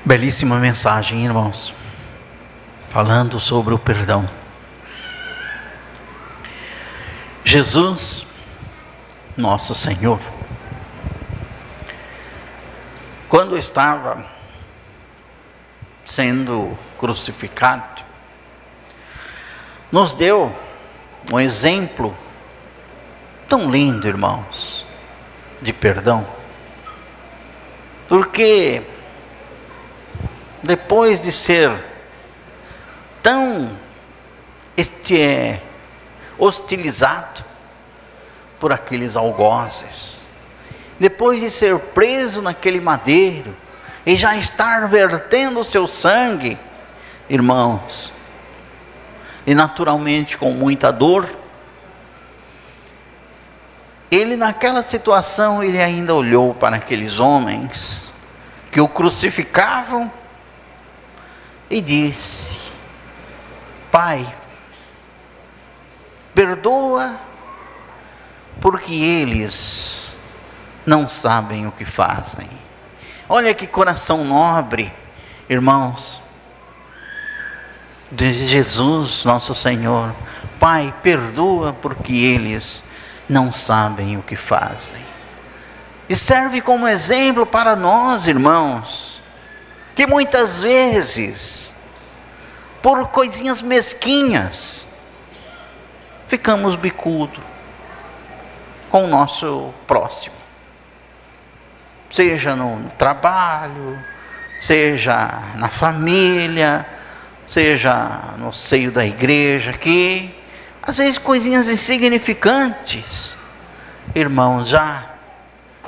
Belíssima mensagem, irmãos, falando sobre o perdão. Jesus, nosso Senhor, quando estava sendo crucificado, nos deu um exemplo tão lindo, irmãos, de perdão, porque depois de ser tão hostilizado por aqueles algozes, depois de ser preso naquele madeiro e já estar vertendo o seu sangue, irmãos, e naturalmente com muita dor, ele naquela situação, ele ainda olhou para aqueles homens que o crucificavam e disse: Pai, perdoa, porque eles não sabem o que fazem. Olha que coração nobre, irmãos, de Jesus, nosso Senhor. Pai, perdoa, porque eles não sabem o que fazem. E serve como exemplo para nós, irmãos, que muitas vezes, por coisinhas mesquinhas, ficamos bicudo com o nosso próximo, seja no trabalho, seja na família, seja no seio da igreja, que às vezes coisinhas insignificantes, irmãos, já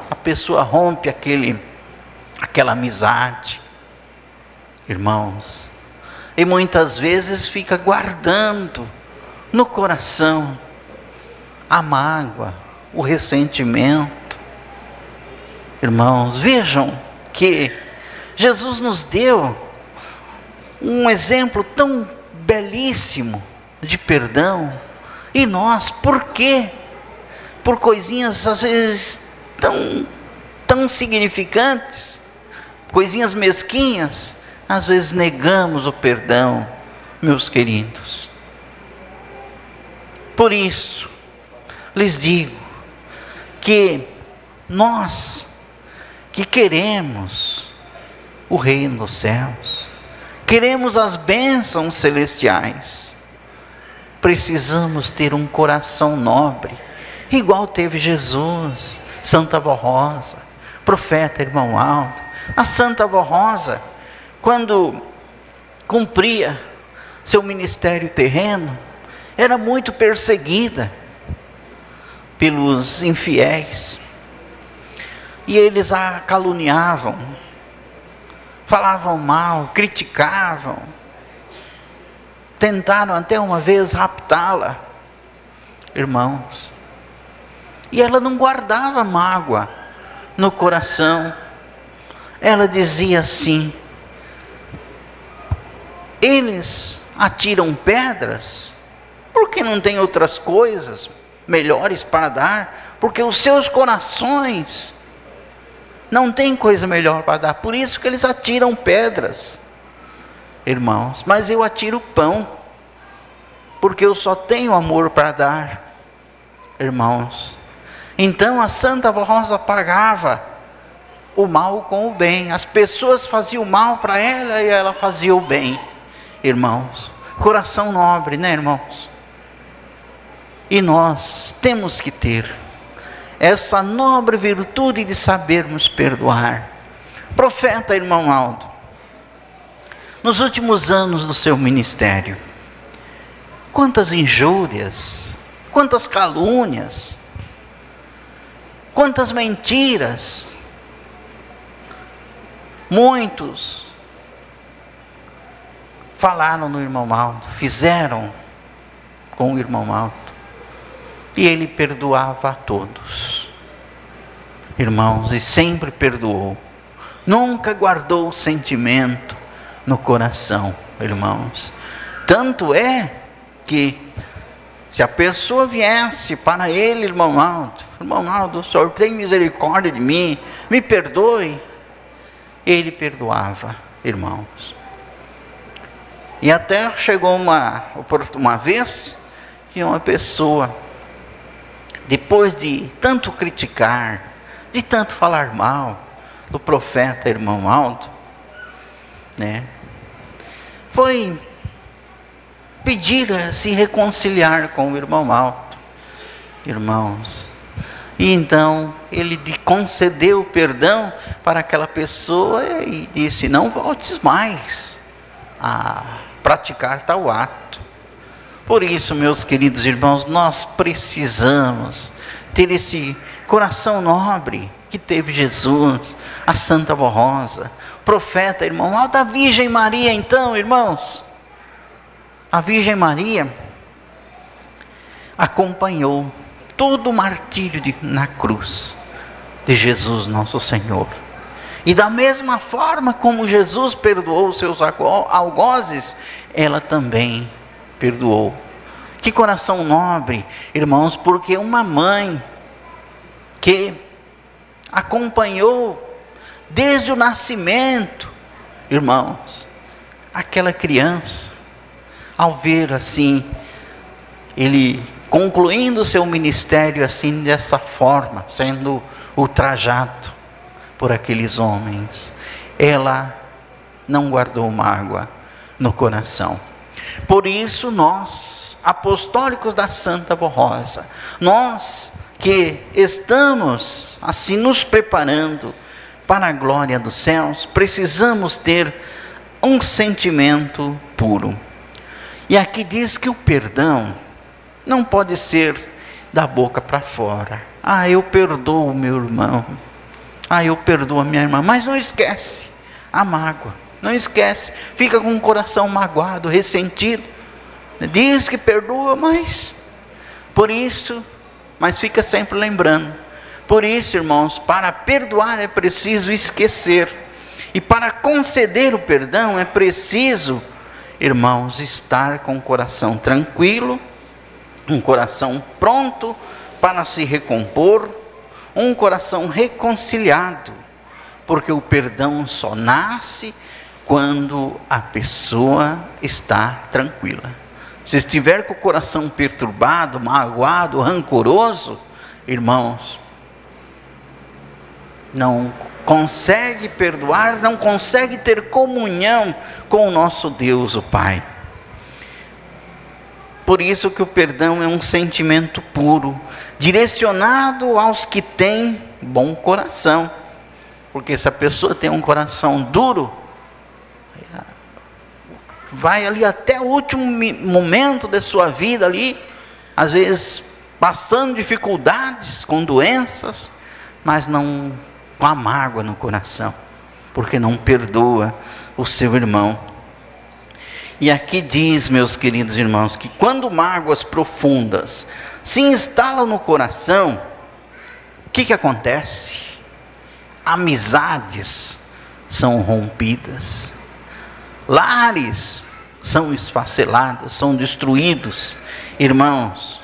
a pessoa rompe aquela amizade, irmãos, e muitas vezes fica guardando no coração a mágoa, o ressentimento. Irmãos, vejam que Jesus nos deu um exemplo tão belíssimo de perdão, e nós, por quê? Por coisinhas às vezes tão significantes, coisinhas mesquinhas, às vezes negamos o perdão, meus queridos. Por isso, lhes digo que nós que queremos o reino dos céus, queremos as bênçãos celestiais, precisamos ter um coração nobre, igual teve Jesus, Santa Avó Rosa, profeta irmão Aldo. A Santa Avó Rosa, quando cumpria seu ministério terreno, era muito perseguida pelos infiéis, e eles a caluniavam, falavam mal, criticavam, tentaram até uma vez raptá-la, irmãos, e ela não guardava mágoa no coração. Ela dizia assim: eles atiram pedras porque não tem outras coisas melhores para dar, porque os seus corações não tem coisa melhor para dar, por isso que eles atiram pedras, irmãos. Mas eu atiro pão, porque eu só tenho amor para dar, irmãos. Então a Santa Avó Rosa pagava o mal com o bem. As pessoas faziam o mal para ela e ela fazia o bem, irmãos. Coração nobre, né, irmãos? E nós temos que ter essa nobre virtude de sabermos perdoar. Profeta irmão Aldo, nos últimos anos do seu ministério, quantas injúrias, quantas calúnias, quantas mentiras, muitos falaram no irmão Aldo, fizeram com o irmão Aldo, e ele perdoava a todos, irmãos, e sempre perdoou, nunca guardou o sentimento no coração, irmãos. Tanto é que, se a pessoa viesse para ele, irmão Aldo, o Senhor tem misericórdia de mim, me perdoe, ele perdoava, irmãos. E até chegou uma vez que uma pessoa, depois de tanto criticar, de tanto falar mal do profeta irmão Aldo, né, foi pedir a se reconciliar com o irmão Aldo, irmãos. E então ele concedeu perdão para aquela pessoa e disse: não voltes mais a praticar tal ato. Por isso, meus queridos irmãos, nós precisamos ter esse coração nobre que teve Jesus, a Santa Avó Rosa, o profeta irmão Aldo, a Virgem Maria. Então, irmãos, a Virgem Maria acompanhou todo o martírio na cruz de Jesus nosso Senhor. E da mesma forma como Jesus perdoou os seus algozes, ela também perdoou. Que coração nobre, irmãos, porque uma mãe que acompanhou desde o nascimento, irmãos, aquela criança, ao ver assim, ele concluindo o seu ministério assim, dessa forma, sendo ultrajado por aqueles homens, ela não guardou mágoa no coração. Por isso nós, apostólicos da Santa Avó Rosa, nós que estamos assim nos preparando para a glória dos céus, precisamos ter um sentimento puro. E aqui diz que o perdão não pode ser da boca para fora. Ah, eu perdoo o meu irmão. Ah, eu perdoo a minha irmã. Mas não esquece a mágoa. Não esquece. Fica com o coração magoado, ressentido. Diz que perdoa, mas fica sempre lembrando. Por isso, irmãos, para perdoar é preciso esquecer. E para conceder o perdão é preciso, irmãos, estar com o coração tranquilo, um coração pronto para se recompor, um coração reconciliado, porque o perdão só nasce quando a pessoa está tranquila. Se estiver com o coração perturbado, magoado, rancoroso, irmãos, não consegue perdoar, não consegue ter comunhão com o nosso Deus, o Pai. Por isso que o perdão é um sentimento puro, direcionado aos que têm bom coração. Porque se a pessoa tem um coração duro, vai ali até o último momento da sua vida ali, às vezes passando dificuldades, com doenças, mas não com a mágoa no coração, porque não perdoa o seu irmão. E aqui diz, meus queridos irmãos, que quando mágoas profundas se instalam no coração, o que acontece? Amizades são rompidas, lares são esfacelados, são destruídos, irmãos,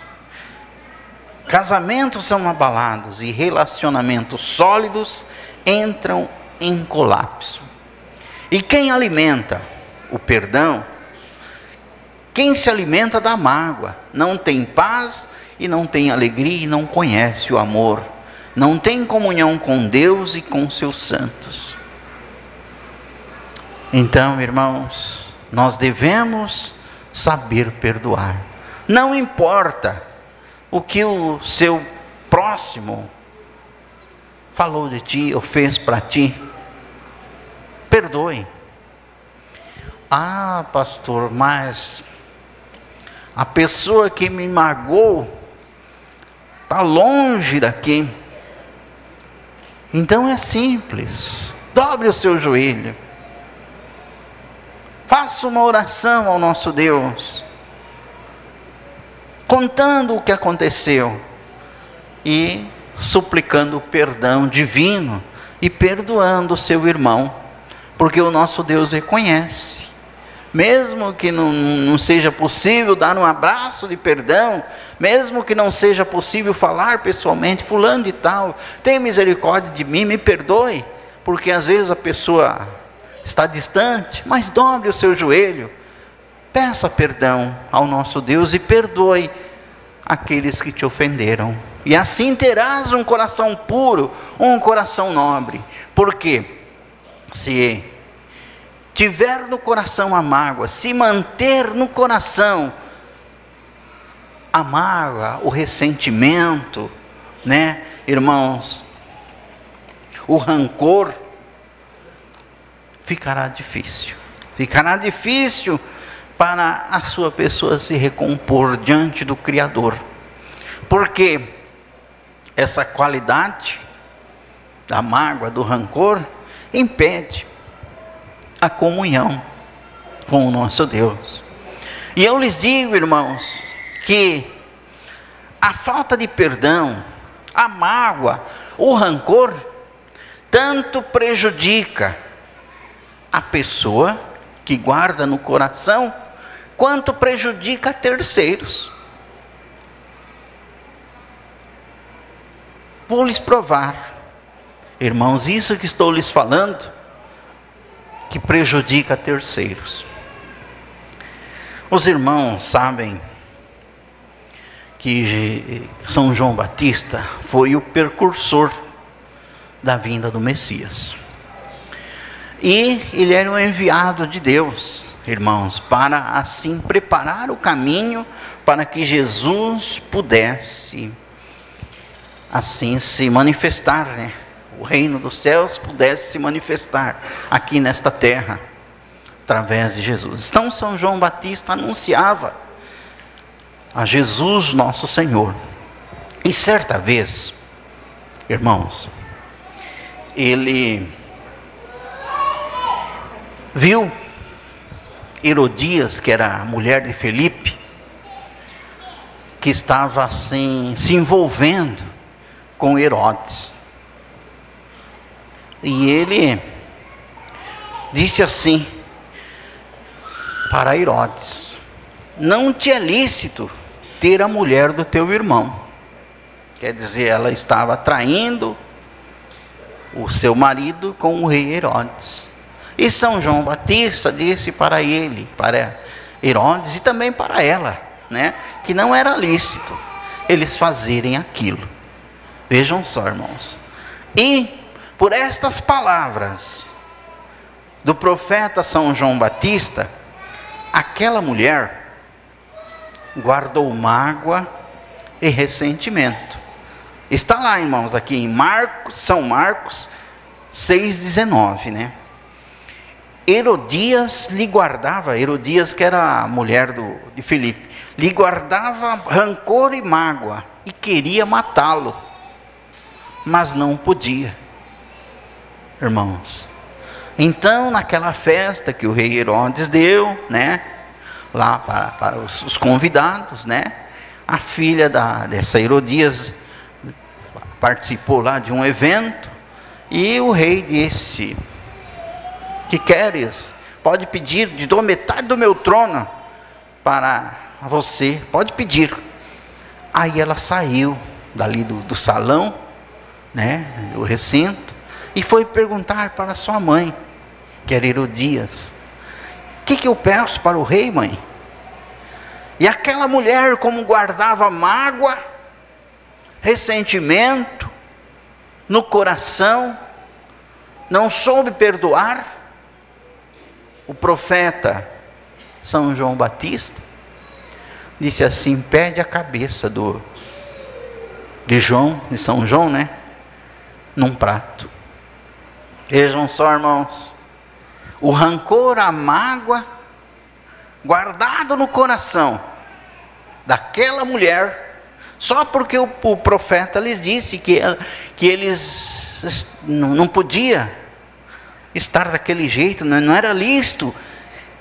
casamentos são abalados e relacionamentos sólidos entram em colapso. E quem alimenta o perdão, quem se alimenta da mágoa, não tem paz e não tem alegria e não conhece o amor, não tem comunhão com Deus e com seus santos. Então, irmãos, nós devemos saber perdoar. Não importa o que o seu próximo falou de ti ou fez para ti, perdoe. Ah, pastor, mas a pessoa que me magoou está longe daqui. Então é simples, dobre o seu joelho, faça uma oração ao nosso Deus, contando o que aconteceu e suplicando o perdão divino e perdoando o seu irmão, porque o nosso Deus reconhece. Mesmo que não seja possível dar um abraço de perdão, mesmo que não seja possível falar pessoalmente, fulano de tal, tem misericórdia de mim, me perdoe, porque às vezes a pessoa está distante, mas dobre o seu joelho, peça perdão ao nosso Deus e perdoe aqueles que te ofenderam. E assim terás um coração puro, um coração nobre. Porque se tiver no coração a mágoa, se manter no coração a mágoa, o ressentimento, né, irmãos, o rancor, ficará difícil para a sua pessoa se recompor diante do Criador, porque essa qualidade da mágoa, do rancor, impede a comunhão com o nosso Deus. E eu lhes digo, irmãos, que a falta de perdão, a mágoa, o rancor, tanto prejudica a pessoa que guarda no coração, quanto prejudica terceiros. Vou lhes provar, irmãos, isso que estou lhes falando, que prejudica terceiros. Os irmãos sabem que São João Batista foi o precursor da vinda do Messias. E ele era um enviado de Deus, irmãos, para assim preparar o caminho para que Jesus pudesse assim se manifestar, né? O reino dos céus pudesse se manifestar aqui nesta terra, através de Jesus. Então São João Batista anunciava a Jesus nosso Senhor. E certa vez, irmãos, ele viu Herodias, que era a mulher de Filipe, que estava assim, se envolvendo com Herodes. E ele disse assim para Herodes: não te é lícito ter a mulher do teu irmão. Quer dizer, ela estava traindo o seu marido com o rei Herodes. E São João Batista disse para ele, para Herodes e também para ela, né, que não era lícito eles fazerem aquilo. Vejam só, irmãos. E por estas palavras do profeta São João Batista, aquela mulher guardou mágoa e ressentimento. Está lá, irmãos, aqui em São Marcos 6,19, né? Herodias lhe guardava, Herodias que era a mulher de Filipe, lhe guardava rancor e mágoa e queria matá-lo, mas não podia. Irmãos, então naquela festa que o rei Herodes deu, né, lá para os convidados, né, a filha dessa Herodias participou lá de um evento, e o rei disse: que queres? Pode pedir, te dou metade do meu trono para você, pode pedir. Aí ela saiu dali do salão, né, do recinto, e foi perguntar para sua mãe, que era Herodias: o que eu peço para o rei, mãe? E aquela mulher, como guardava mágoa, ressentimento no coração, não soube perdoar o profeta São João Batista, disse assim: pede a cabeça de São João, né, num prato. Vejam só, irmãos, o rancor, a mágoa guardado no coração daquela mulher, só porque o profeta lhes disse que eles não podiam estar daquele jeito, não era lícito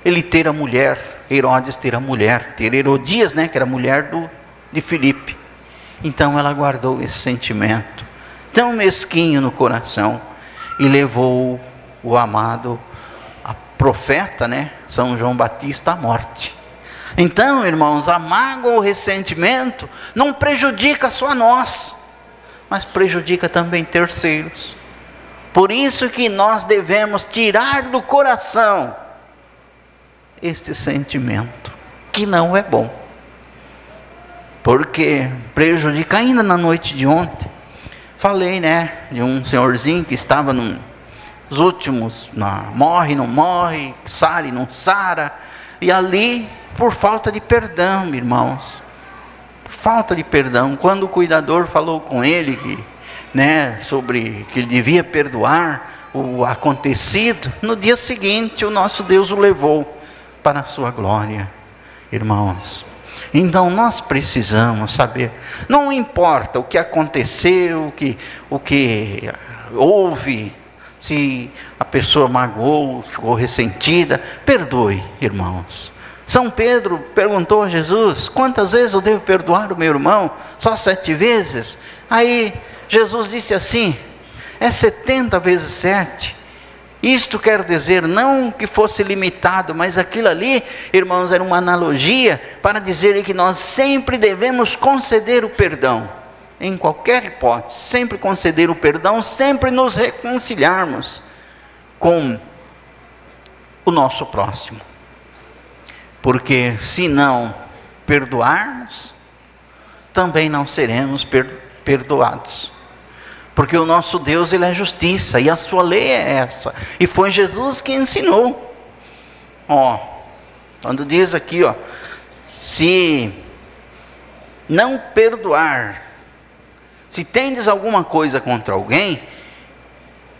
ele ter a mulher, Herodes ter a mulher, ter Herodias, né, que era a mulher de Filipe. Então ela guardou esse sentimento tão mesquinho no coração e levou o amado profeta, né, São João Batista, à morte. Então, irmãos, a mágoa, o ressentimento não prejudica só nós, mas prejudica também terceiros. Por isso que nós devemos tirar do coração este sentimento, que não é bom, porque prejudica. Ainda na noite de ontem, falei, de um senhorzinho que estava nos últimos, morre, não morre, sara e não sara, e ali, por falta de perdão, irmãos, por falta de perdão. Quando o cuidador falou com ele, sobre que ele devia perdoar o acontecido, no dia seguinte, o nosso Deus o levou para a sua glória, irmãos. Então nós precisamos saber, não importa o que aconteceu, o que houve, se a pessoa magoou, ficou ressentida, perdoe, irmãos. São Pedro perguntou a Jesus: quantas vezes eu devo perdoar o meu irmão? Só 7 vezes? Aí Jesus disse assim: é 70 vezes 7. Isto quer dizer, não que fosse limitado, mas aquilo ali, irmãos, era uma analogia para dizer que nós sempre devemos conceder o perdão, em qualquer hipótese, sempre conceder o perdão, sempre nos reconciliarmos com o nosso próximo. Porque se não perdoarmos, também não seremos perdoados. Porque o nosso Deus, Ele é justiça, e a sua lei é essa, e foi Jesus que ensinou. Quando diz aqui, se não perdoar, se tendes alguma coisa contra alguém,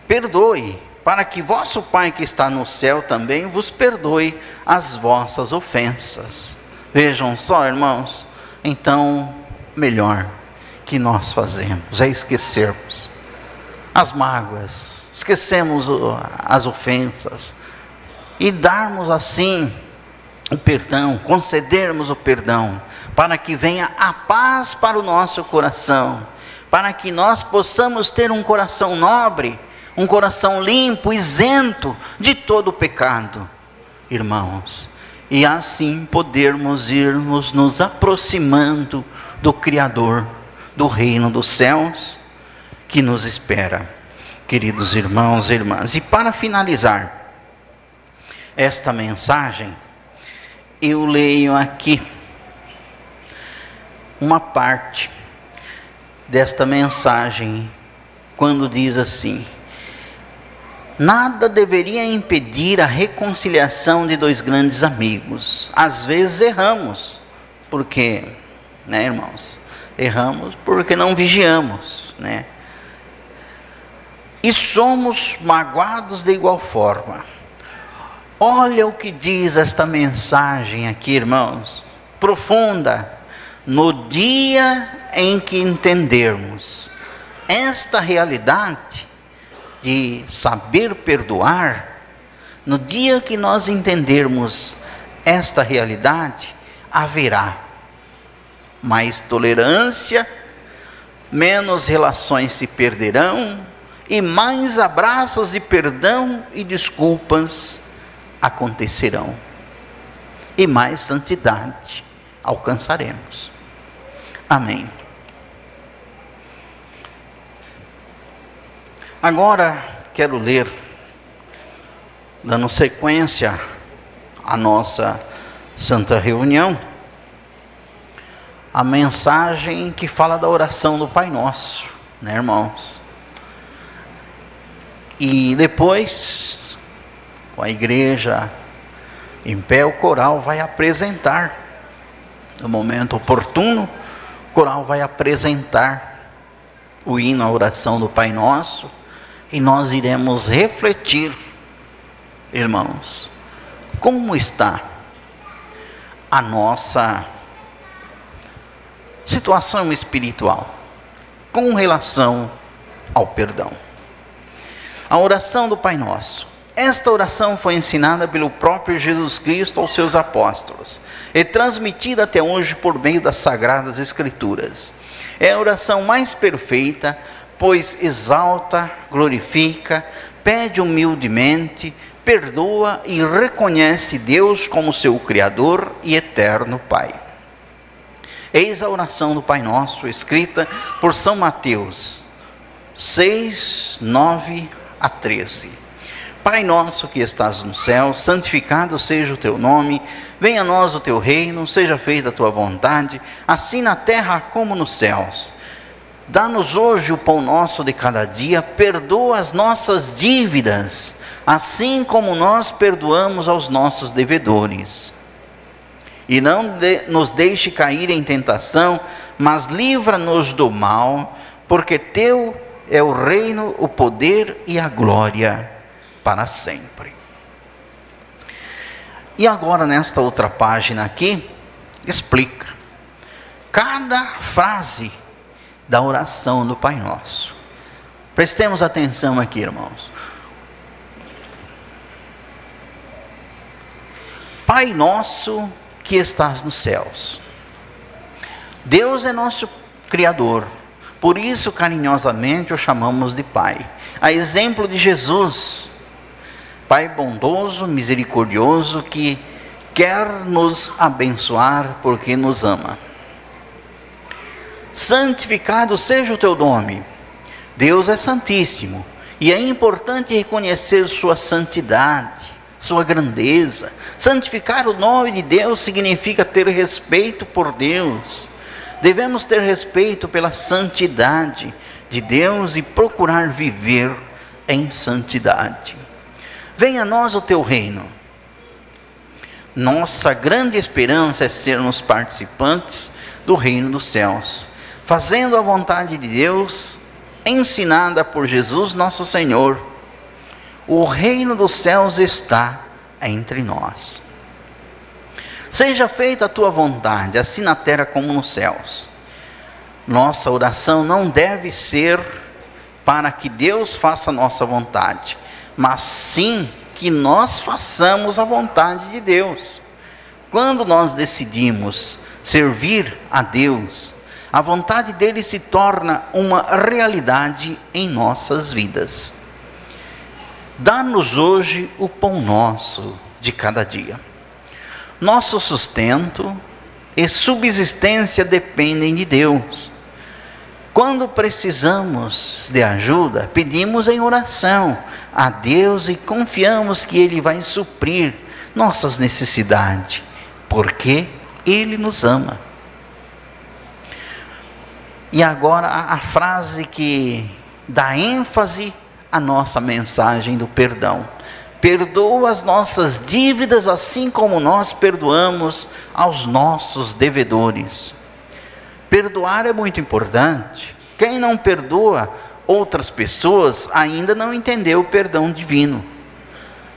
perdoe, para que vosso Pai que está no céu também vos perdoe as vossas ofensas. Vejam só, irmãos, então, melhor que nós fazemos é esquecermos as mágoas, esquecemos as ofensas, e darmos assim o perdão, concedermos o perdão, para que venha a paz para o nosso coração, para que nós possamos ter um coração nobre, um coração limpo, isento de todo o pecado, irmãos, e assim podermos irmos nos aproximando do Criador, do reino dos céus que nos espera, queridos irmãos e irmãs. E para finalizar esta mensagem, eu leio aqui uma parte desta mensagem, quando diz assim: nada deveria impedir a reconciliação de 2 grandes amigos. Às vezes erramos, porque, irmãos, erramos porque não vigiamos, e somos magoados de igual forma. Olha o que diz esta mensagem aqui, irmãos, profunda. No dia em que entendermos esta realidade de saber perdoar, no dia que nós entendermos esta realidade, haverá mais tolerância, menos relações se perderão, e mais abraços de perdão e desculpas acontecerão, e mais santidade alcançaremos. Amém. Agora quero ler, dando sequência à nossa santa reunião, a mensagem que fala da oração do Pai Nosso, irmãos? E depois, com a igreja em pé, o coral vai apresentar, no momento oportuno, o coral vai apresentar o hino, a oração do Pai Nosso, e nós iremos refletir, irmãos, como está a nossa situação espiritual com relação ao perdão. A oração do Pai Nosso. Esta oração foi ensinada pelo próprio Jesus Cristo aos seus apóstolos e transmitida até hoje por meio das Sagradas Escrituras. É a oração mais perfeita, pois exalta, glorifica, pede humildemente, perdoa e reconhece Deus como seu Criador e eterno Pai. Eis a oração do Pai Nosso, escrita por São Mateus 6, 9 a 13. Pai nosso que estás no céu, santificado seja o teu nome, venha a nós o teu reino, seja feita a tua vontade, assim na terra como nos céus. Dá-nos hoje o pão nosso de cada dia, perdoa as nossas dívidas, assim como nós perdoamos aos nossos devedores. E não nos deixe cair em tentação, mas livra-nos do mal, porque teu é o reino, o poder e a glória para sempre. E agora nesta outra página aqui, explica cada frase da oração do Pai Nosso. Prestemos atenção aqui, irmãos. Pai nosso que estás nos céus. Deus é nosso Criador, por isso carinhosamente o chamamos de Pai. A exemplo de Jesus, Pai bondoso, misericordioso, que quer nos abençoar porque nos ama. Santificado seja o teu nome. Deus é santíssimo e é importante reconhecer sua santidade, sua grandeza. Santificar o nome de Deus significa ter respeito por Deus. Devemos ter respeito pela santidade de Deus e procurar viver em santidade. Venha a nós o teu reino. Nossa grande esperança é sermos participantes do reino dos céus, fazendo a vontade de Deus, ensinada por Jesus nosso Senhor. O reino dos céus está entre nós. Seja feita a tua vontade, assim na terra como nos céus. Nossa oração não deve ser para que Deus faça a nossa vontade, mas sim que nós façamos a vontade de Deus. Quando nós decidimos servir a Deus, a vontade dele se torna uma realidade em nossas vidas. Dá-nos hoje o pão nosso de cada dia. Nosso sustento e subsistência dependem de Deus. Quando precisamos de ajuda, pedimos em oração a Deus e confiamos que Ele vai suprir nossas necessidades, porque Ele nos ama. E agora a frase que dá ênfase à nossa mensagem do perdão. Perdoa as nossas dívidas, assim como nós perdoamos aos nossos devedores. Perdoar é muito importante. Quem não perdoa outras pessoas ainda não entendeu o perdão divino,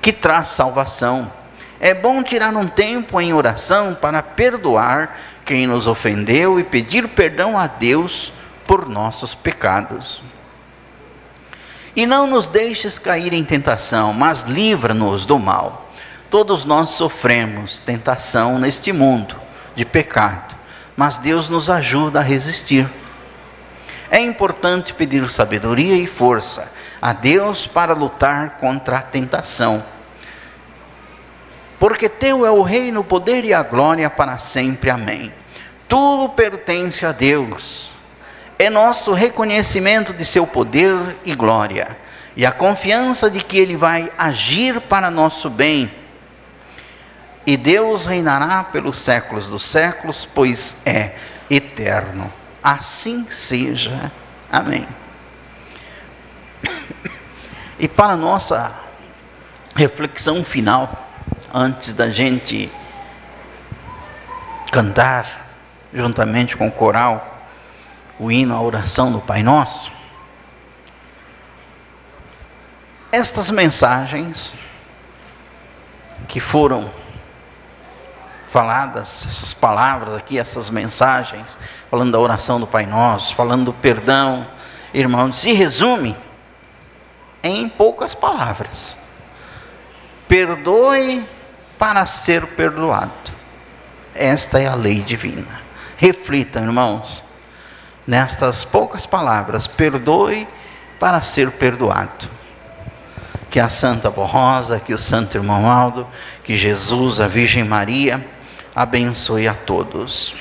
que traz salvação. É bom tirar um tempo em oração para perdoar quem nos ofendeu e pedir perdão a Deus por nossos pecados. E não nos deixes cair em tentação, mas livra-nos do mal. Todos nós sofremos tentação neste mundo de pecado, mas Deus nos ajuda a resistir. É importante pedir sabedoria e força a Deus para lutar contra a tentação. Porque teu é o reino, o poder e a glória para sempre. Amém. Tudo pertence a Deus. É nosso reconhecimento de seu poder e glória, e a confiança de que Ele vai agir para nosso bem. E Deus reinará pelos séculos dos séculos, pois é eterno. Assim seja. Amém. E para a nossa reflexão final, antes da gente cantar juntamente com o coral o hino, a oração do Pai Nosso, estas mensagens que foram faladas, essas palavras aqui, essas mensagens, falando da oração do Pai Nosso, falando do perdão, irmãos, se resume em poucas palavras: perdoe para ser perdoado. Esta é a lei divina. Reflitam, irmãos, nestas poucas palavras: perdoe para ser perdoado. Que a Santa Avó Rosa, que o Santo Irmão Aldo, que Jesus, a Virgem Maria, abençoe a todos.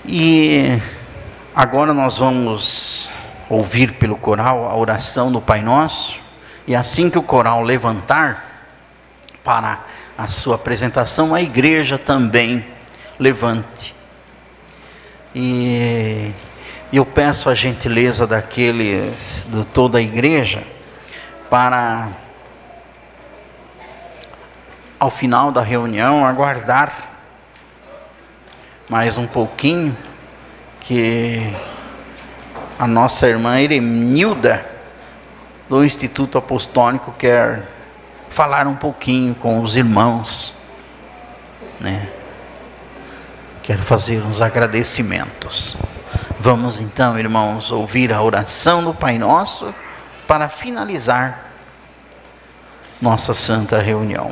E Agora nós vamos ouvir pelo coral a oração do Pai Nosso, e assim que o coral levantar para a sua apresentação, a igreja também levante. E eu peço a gentileza de toda a igreja, para ao final da reunião aguardar mais um pouquinho, que a nossa irmã Eremilda, do Instituto Apostólico, quer falar um pouquinho com os irmãos, né? Quer fazer uns agradecimentos. Vamos então, irmãos, ouvir a oração do Pai Nosso para finalizar nossa santa reunião.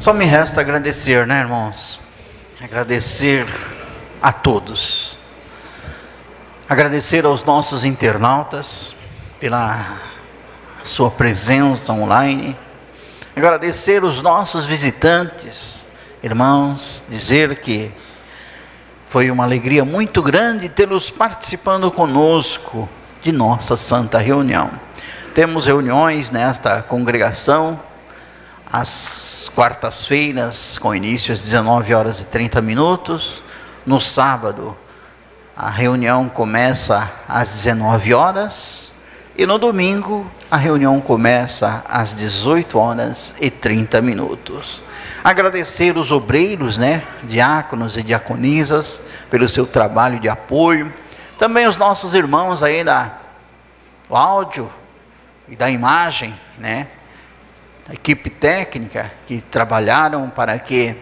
Só me resta agradecer, né, irmãos? Agradecer a todos. Agradecer aos nossos internautas pela sua presença online. Agradecer os nossos visitantes, irmãos, dizer que foi uma alegria muito grande tê-los participando conosco de nossa santa reunião. Temos reuniões nesta congregação às quartas-feiras, com início às 19h30. No sábado, a reunião começa às 19h. E no domingo, a reunião começa às 18h30. Agradecer os obreiros, diáconos e diaconisas, pelo seu trabalho de apoio. Também os nossos irmãos aí do áudio e da imagem, a equipe técnica que trabalharam para que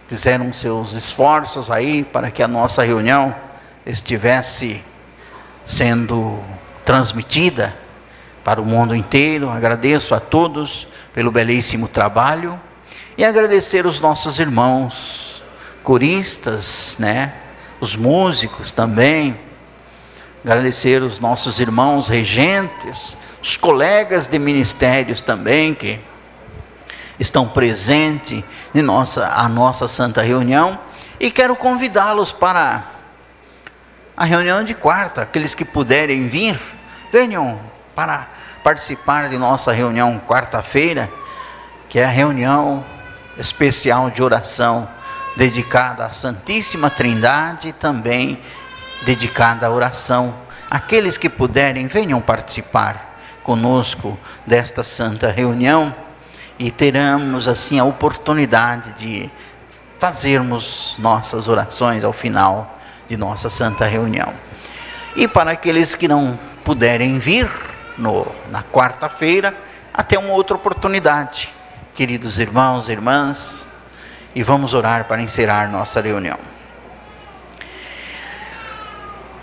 fizeram seus esforços aí para que a nossa reunião estivesse sendo transmitida para o mundo inteiro. Agradeço a todos pelo belíssimo trabalho e agradecer os nossos irmãos coristas, os músicos também. Agradecer os nossos irmãos regentes, os colegas de ministérios também que estão presentes em a nossa santa reunião. E quero convidá-los para a reunião de quarta. Aqueles que puderem vir, venham para participar de nossa reunião quarta-feira, que é a reunião especial de oração dedicada à Santíssima Trindade e também dedicada à oração. Aqueles que puderem, venham participar conosco desta santa reunião e teremos assim a oportunidade de fazermos nossas orações ao final de nossa santa reunião. E para aqueles que não puderem vir na quarta-feira, até uma outra oportunidade, queridos irmãos e irmãs, e vamos orar para encerrar nossa reunião.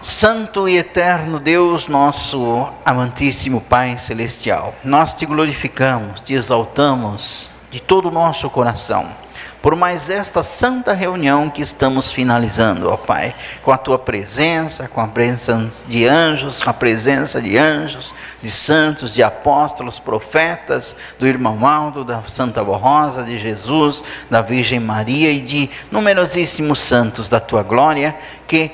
Santo e eterno Deus, nosso amantíssimo Pai Celestial, nós te glorificamos, te exaltamos de todo o nosso coração, por mais esta santa reunião que estamos finalizando, ó Pai, com a Tua presença, com a presença de anjos, com a presença de anjos, de santos, de apóstolos, profetas, do irmão Aldo, da Santa Borrosa, de Jesus, da Virgem Maria e de numerosíssimos santos da Tua glória, que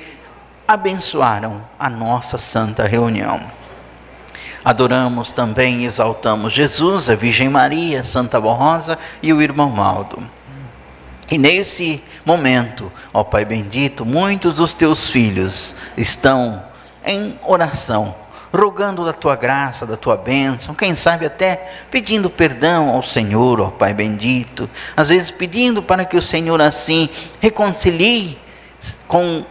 abençoaram a nossa santa reunião. Adoramos também e exaltamos Jesus, a Virgem Maria, Santa Borrosa e o irmão Aldo. E nesse momento, ó Pai bendito, muitos dos Teus filhos estão em oração, rogando da Tua graça, da Tua bênção, quem sabe até pedindo perdão ao Senhor, ó Pai bendito, às vezes pedindo para que o Senhor assim reconcilie com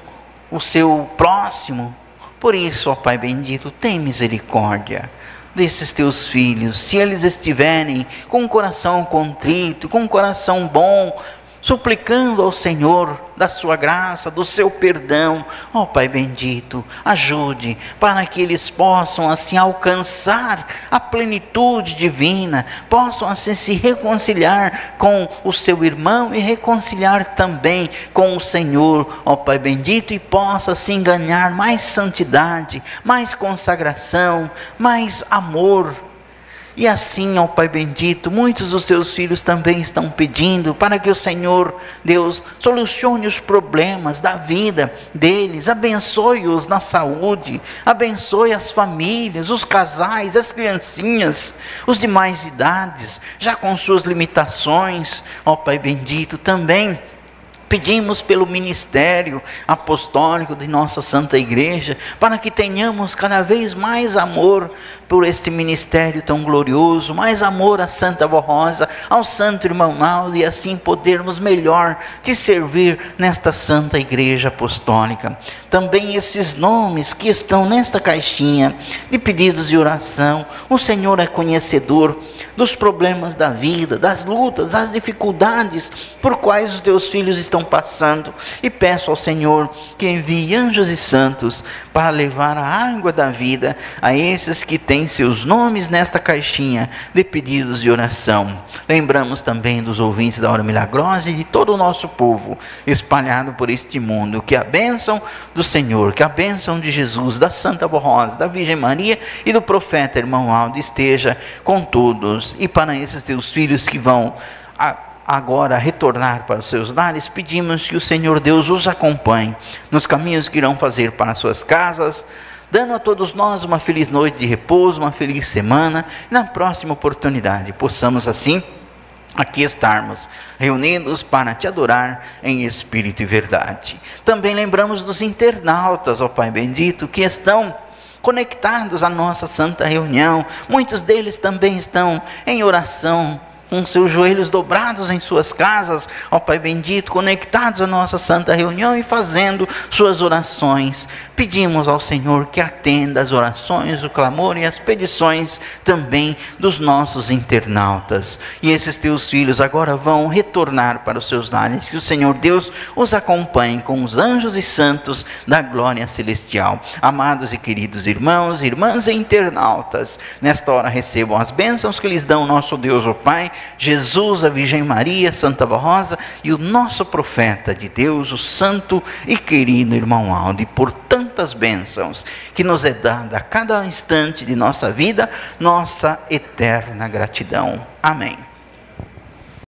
o seu próximo. Por isso, ó Pai bendito, tem misericórdia desses Teus filhos, se eles estiverem com o coração contrito, com o coração bom, suplicando ao Senhor da Sua graça, do Seu perdão, ó Pai bendito, ajude para que eles possam assim alcançar a plenitude divina, possam assim se reconciliar com o seu irmão e reconciliar também com o Senhor, ó Pai bendito, e possa assim ganhar mais santidade, mais consagração, mais amor. E assim, ó Pai bendito, muitos dos Teus filhos também estão pedindo para que o Senhor, Deus, solucione os problemas da vida deles, abençoe-os na saúde, abençoe as famílias, os casais, as criancinhas, os de mais idades, já com suas limitações, ó Pai bendito, também pedimos pelo ministério apostólico de nossa Santa Igreja, para que tenhamos cada vez mais amor por este ministério tão glorioso, mais amor à Santa Borrosa, ao Santo Irmão Aldo, e assim podermos melhor te servir nesta Santa Igreja Apostólica. Também esses nomes que estão nesta caixinha de pedidos de oração, o Senhor é conhecedor dos problemas da vida, das lutas, das dificuldades por quais os Teus filhos estão estão passando, e peço ao Senhor que envie anjos e santos para levar a água da vida a esses que têm seus nomes nesta caixinha de pedidos de oração. Lembramos também dos ouvintes da Hora Milagrosa e de todo o nosso povo espalhado por este mundo, que a bênção do Senhor, que a bênção de Jesus, da Santa Rosa, da Virgem Maria e do profeta irmão Aldo esteja com todos. E para esses teus filhos que vão agora retornar para os seus lares, pedimos que o Senhor Deus os acompanhe nos caminhos que irão fazer para as suas casas, dando a todos nós uma feliz noite de repouso, uma feliz semana, e na próxima oportunidade possamos assim aqui estarmos reunidos para te adorar em espírito e verdade. Também lembramos dos internautas, ó Pai bendito, que estão conectados à nossa santa reunião. Muitos deles também estão em oração, com seus joelhos dobrados em suas casas, ó Pai bendito, conectados à nossa santa reunião e fazendo suas orações. Pedimos ao Senhor que atenda as orações, o clamor e as petições também dos nossos internautas. E esses teus filhos agora vão retornar para os seus lares, que o Senhor Deus os acompanhe com os anjos e santos da glória celestial. Amados e queridos irmãos, irmãs e internautas, nesta hora recebam as bênçãos que lhes dão nosso Deus, o Pai, Jesus, a Virgem Maria, Santa Rosa e o nosso profeta de Deus, o santo e querido irmão Aldo. E por tantas bênçãos que nos é dada a cada instante de nossa vida, nossa eterna gratidão. Amém.